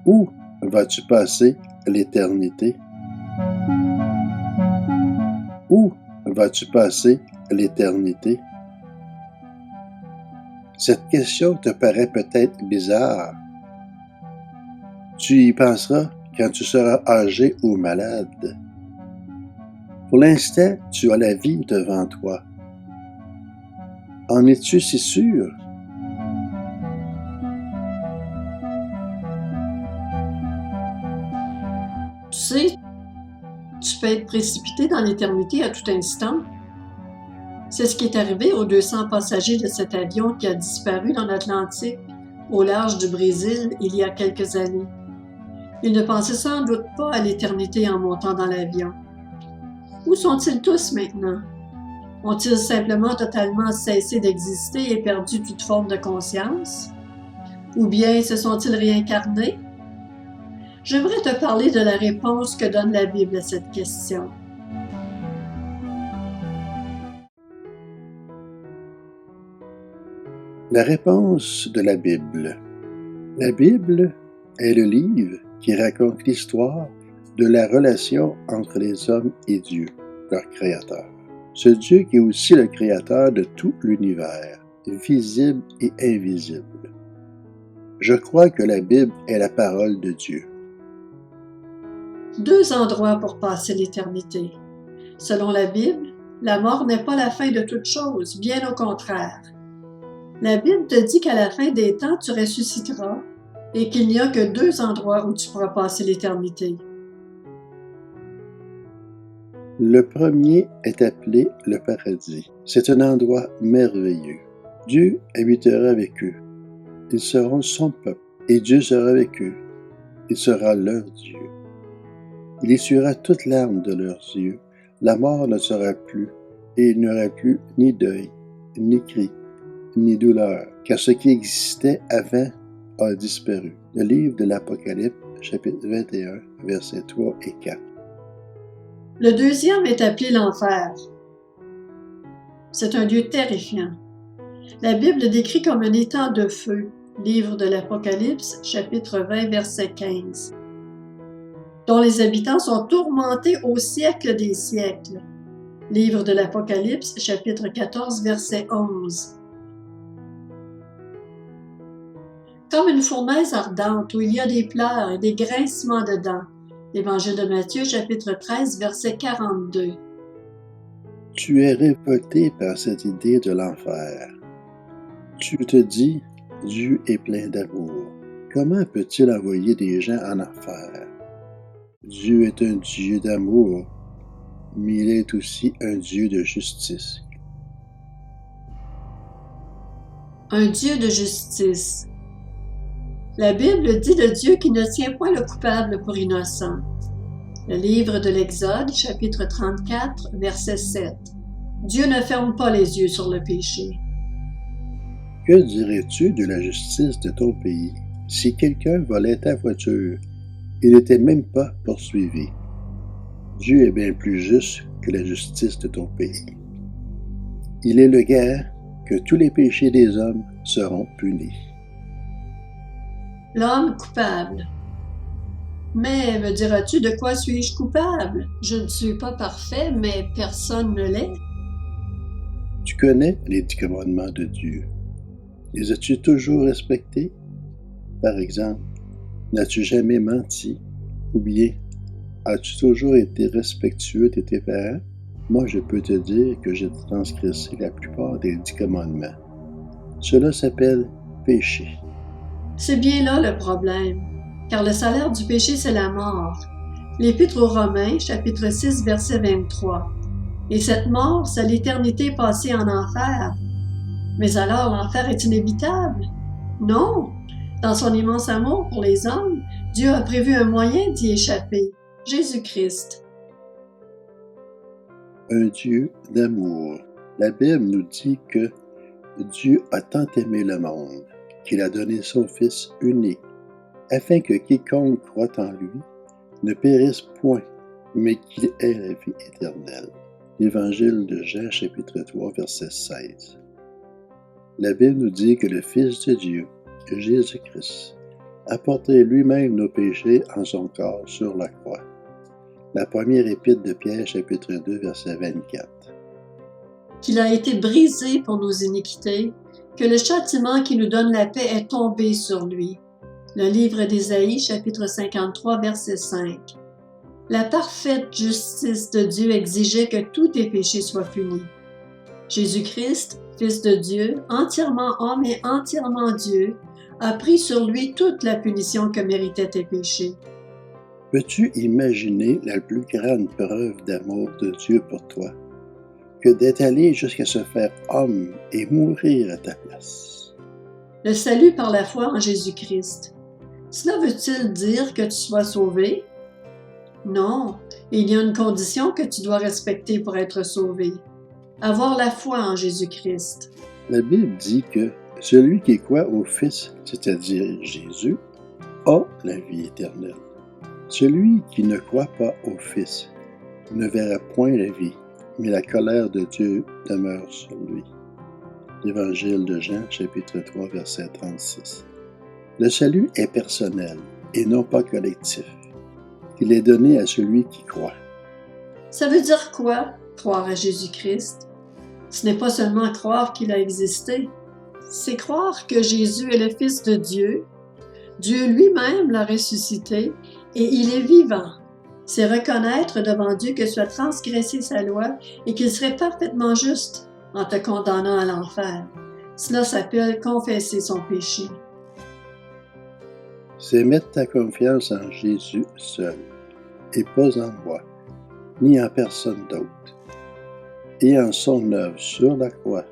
Où vas-tu passer l'éternité? Où vas-tu passer l'éternité? Cette question te paraît peut-être bizarre. Tu y penseras quand tu seras âgé ou malade. Pour l'instant, tu as la vie devant toi. En es-tu si sûr? Tu sais, tu peux être précipité dans l'éternité à tout instant. C'est ce qui est arrivé aux 200 passagers de cet avion qui a disparu dans l'Atlantique, au large du Brésil, il y a quelques années. Ils ne pensaient sans doute pas à l'éternité en montant dans l'avion. Où sont-ils tous maintenant? Ont-ils simplement totalement cessé d'exister et perdu toute forme de conscience? Ou bien se sont-ils réincarnés? J'aimerais te parler de la réponse que donne la Bible à cette question. La réponse de la Bible. La Bible est le livre qui raconte l'histoire de la relation entre les hommes et Dieu, leur Créateur. Ce Dieu qui est aussi le Créateur de tout l'univers, visible et invisible. Je crois que la Bible est la parole de Dieu. 2 endroits pour passer l'éternité. Selon la Bible, la mort n'est pas la fin de toute chose, bien au contraire. La Bible te dit qu'à la fin des temps, tu ressusciteras et qu'il n'y a que 2 endroits où tu pourras passer l'éternité. Le premier est appelé le paradis. C'est un endroit merveilleux. Dieu habitera avec eux. Ils seront son peuple et Dieu sera avec eux. Il sera leur Dieu. Il essuiera toute larme de leurs yeux. La mort ne sera plus et il n'y aura plus ni deuil, ni cri, ni douleur, car ce qui existait avant a disparu. Le livre de l'Apocalypse, chapitre 21, versets 3 et 4. Le deuxième est appelé l'enfer. C'est un lieu terrifiant. La Bible le décrit comme un étang de feu, livre de l'Apocalypse, chapitre 20, verset 15, dont les habitants sont tourmentés au siècle des siècles, livre de l'Apocalypse, chapitre 14, verset 11. Comme une fournaise ardente où il y a des pleurs et des grincements de dents, l'Évangile de Matthieu, chapitre 13, verset 42. Tu es révolté par cette idée de l'enfer. Tu te dis, Dieu est plein d'amour. Comment peut-il envoyer des gens en enfer? Dieu est un Dieu d'amour, mais il est aussi un Dieu de justice. Un Dieu de justice. La Bible dit de Dieu qui ne tient point le coupable pour innocent. Le livre de l'Exode, chapitre 34, verset 7. Dieu ne ferme pas les yeux sur le péché. Que dirais-tu de la justice de ton pays si quelqu'un volait ta voiture et n'était même pas poursuivi? Dieu est bien plus juste que la justice de ton pays. Il est le garant que tous les péchés des hommes seront punis. L'homme coupable. Mais me diras-tu de quoi suis-je coupable? Je ne suis pas parfait, mais personne ne l'est. Tu connais les 10 commandements de Dieu. Les as-tu toujours respectés? Par exemple, n'as-tu jamais menti? Ou bien, as-tu toujours été respectueux de tes parents? Moi, je peux te dire que j'ai transgressé la plupart des 10 commandements. Cela s'appelle péché. C'est bien là le problème, car le salaire du péché, c'est la mort. L'Épître aux Romains, chapitre 6, verset 23. Et cette mort, c'est l'éternité passée en enfer. Mais alors, l'enfer est inévitable? Non! Dans son immense amour pour les hommes, Dieu a prévu un moyen d'y échapper, Jésus-Christ. Un Dieu d'amour. La Bible nous dit que Dieu a tant aimé le monde qu'il a donné son Fils unique, afin que quiconque croit en lui ne périsse point, mais qu'il ait la vie éternelle. L'Évangile de Jean, chapitre 3, verset 16. La Bible nous dit que le Fils de Dieu, Jésus-Christ, a porté lui-même nos péchés en son corps sur la croix. La première épître de Pierre, chapitre 2, verset 24. Qu'il a été brisé pour nos iniquités, que le châtiment qui nous donne la paix est tombé sur lui. Le livre d'Ésaïe, chapitre 53, verset 5. La parfaite justice de Dieu exigeait que tous tes péchés soient punis. Jésus-Christ, Fils de Dieu, entièrement homme et entièrement Dieu, a pris sur lui toute la punition que méritaient tes péchés. Peux-tu imaginer la plus grande preuve d'amour de Dieu pour toi que d'être allé jusqu'à se faire homme et mourir à ta place? Le salut par la foi en Jésus-Christ. Cela veut-il dire que tu sois sauvé? Non, il y a une condition que tu dois respecter pour être sauvé. Avoir la foi en Jésus-Christ. La Bible dit que celui qui croit au Fils, c'est-à-dire Jésus, a la vie éternelle. Celui qui ne croit pas au Fils ne verra point la vie, mais la colère de Dieu demeure sur lui. L'Évangile de Jean, chapitre 3, verset 36. Le salut est personnel et non pas collectif. Il est donné à celui qui croit. Ça veut dire quoi, croire à Jésus-Christ? Ce n'est pas seulement croire qu'il a existé, c'est croire que Jésus est le Fils de Dieu. Dieu lui-même l'a ressuscité et il est vivant. C'est reconnaître devant Dieu que tu as transgressé sa loi et qu'il serait parfaitement juste en te condamnant à l'enfer. Cela s'appelle confesser son péché. C'est mettre ta confiance en Jésus seul, et pas en moi, ni en personne d'autre, et en son œuvre sur la croix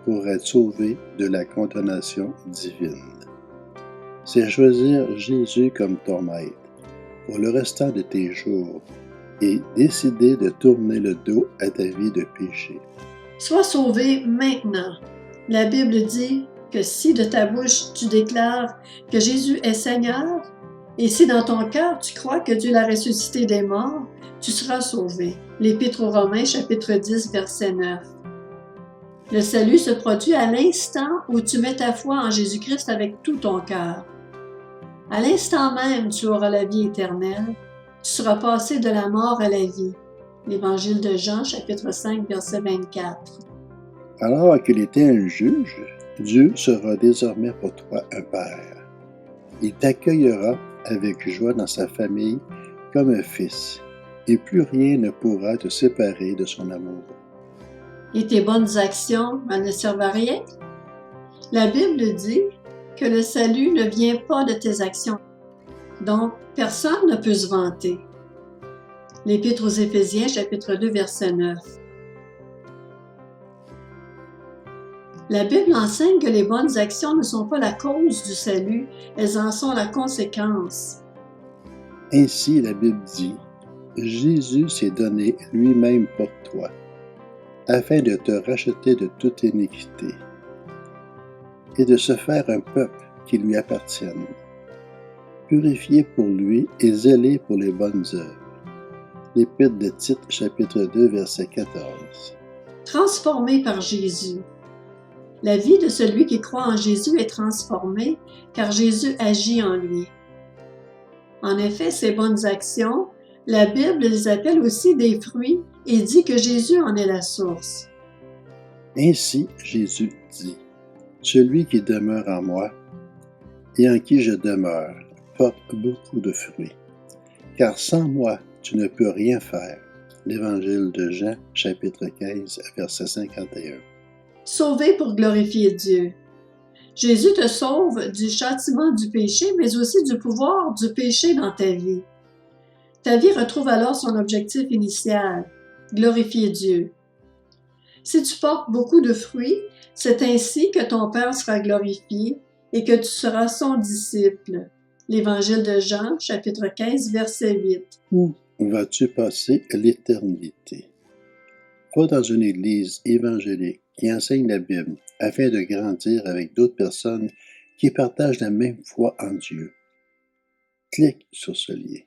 pour être sauvé de la condamnation divine. C'est choisir Jésus comme ton maître pour le restant de tes jours et décider de tourner le dos à ta vie de péché. Sois sauvé maintenant. La Bible dit que si de ta bouche tu déclares que Jésus est Seigneur, et si dans ton cœur tu crois que Dieu l'a ressuscité des morts, tu seras sauvé. L'Épître aux Romains, chapitre 10, verset 9. Le salut se produit à l'instant où tu mets ta foi en Jésus-Christ avec tout ton cœur. À l'instant même, tu auras la vie éternelle. Tu seras passé de la mort à la vie. L'Évangile de Jean, chapitre 5, verset 24. Alors qu'il était un juge, Dieu sera désormais pour toi un père. Il t'accueillera avec joie dans sa famille comme un fils, et plus rien ne pourra te séparer de son amour. Et tes bonnes actions, elles ne servent à rien? La Bible dit que le salut ne vient pas de tes actions. Donc, personne ne peut se vanter. L'Épître aux Éphésiens, chapitre 2, verset 9. La Bible enseigne que les bonnes actions ne sont pas la cause du salut, elles en sont la conséquence. Ainsi, la Bible dit, Jésus s'est donné lui-même pour toi, afin de te racheter de toute iniquité et de se faire un peuple qui lui appartienne, purifié pour lui et zélé pour les bonnes œuvres. L'Épître de Tite, chapitre 2, verset 14. Transformé par Jésus. La vie de celui qui croit en Jésus est transformée car Jésus agit en lui. En effet, ces bonnes actions, la Bible les appelle aussi des fruits et dit que Jésus en est la source. Ainsi, Jésus dit, « Celui qui demeure en moi et en qui je demeure porte beaucoup de fruits, car sans moi tu ne peux rien faire. » L'Évangile de Jean, chapitre 15, verset 51. Sauvé pour glorifier Dieu. Jésus te sauve du châtiment du péché, mais aussi du pouvoir du péché dans ta vie. Ta vie retrouve alors son objectif initial, glorifier Dieu. Si tu portes beaucoup de fruits, c'est ainsi que ton Père sera glorifié et que tu seras son disciple. L'Évangile de Jean, chapitre 15, verset 8. Où vas-tu passer l'éternité? Va dans une église évangélique qui enseigne la Bible afin de grandir avec d'autres personnes qui partagent la même foi en Dieu. Clique sur ce lien.